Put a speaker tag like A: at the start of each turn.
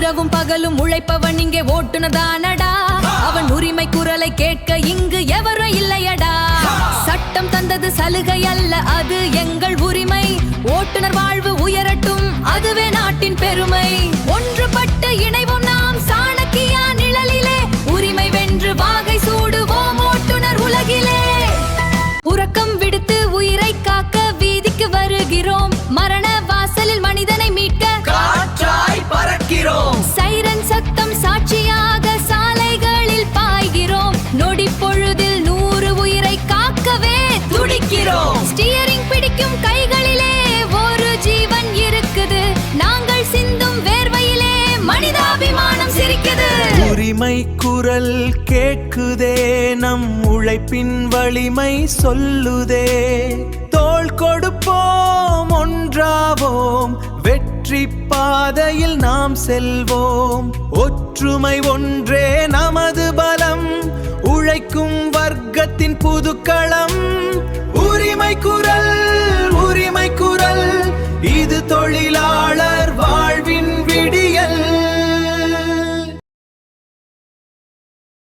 A: இரவும் பகலும் உழைப்பவன் இங்கே ஓட்டுநர் தானடா. அவன் உரிமை குரலை கேட்க இங்கு எவரும் இல்லையடா. சட்டம் தந்தது சலுகை அல்ல, அது எங்கள் உரிமை. ஓட்டுநர் வாழ்வு உயரட்டும், அதுவே நாட்டின் பெருமை. ஒன்றுபட்டு இணைவோம் நாம் சாணக்கியா நிழலிலே. உரிமை வென்று வாகை சூடுவோம் ஓட்டுநர் உலகிலே. உறக்கம் விடுத்து உயிரை காக்க வீதிக்கு வருகிறோம். மரண வாசலில் மனிதனை மீட்க
B: காற்றாய் பறக்கிறோம்.
A: சைரன் சத்தம் சாட்சியாக சாலைகளில் பாய்கிறோம். நொடி பொழுதில் 100 உயிரை காக்கவே துடிக்கிறோம். ஸ்டியரிங் பிடிக்கும் கைகளிலே ஒரு ஜீவன் இருக்குது. நாங்கள் சிந்தும் வேர்வையிலே மனிதாபிமானம் சிரிக்குது.
B: உரிமை குரல் கேட்குதே, நம் உழைப்பின் வலிமை சொல்லுதே. தோள் கொடுப்போம், ஒன்றாவோம், வெற்றி பாதையில் நாம் செல்வோம். ஒற்றுமை ஒன்றே நமது பலம், உழைக்கும் வர்க்கத்தின் புதுக்களம். உரிமை குரல்